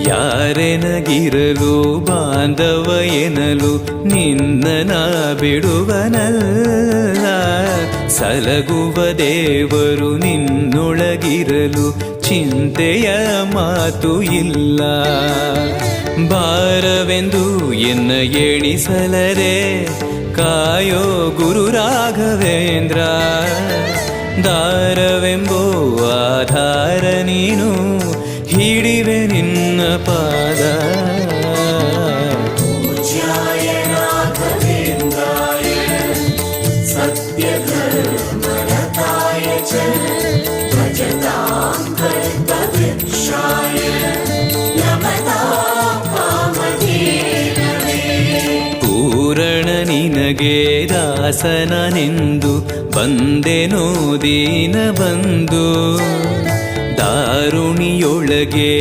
ಯಾರೆನಗಿರಲು ಬಾಂಧವ ಎನಲು ನಿನ್ನ ಬಿಡುವನಲ್ಲ. ಸಲಗುವ ದೇವರು ನಿನ್ನೊಳಗಿರಲು ಚಿಂತೆಯ ಮಾತು ಇಲ್ಲ. ಭಾರವೆಂದು ಎನ್ನ ಎಣಿಸಲರೆ ಕಾಯೋ ಗುರು ರಾಘವೇಂದ್ರ. ದಾರವೆಂಬೋ ಆಧಾರ ನೀನು ಹಿಡಿವೆ ನಿನ್ನ ಪಾದ. ಪೂಜ್ಯಾಯ ರಾಘವೇಂದ್ರಾಯ ಸತ್ಯಧರ್ಮರತಾಯ ಚ ಭಜತಾಂ ಕಲ್ಪವೃಕ್ಷಾಯ ನಮತಾಂ ಕಾಮಧೇನವೇ. ಪೂರಣ ನಿನಗೆ ದಾಸನನೆಂದು ಬಂದೆನೋ ದೀನ ಬಂದು ದಾರುಣಿಯೊಳಗೆ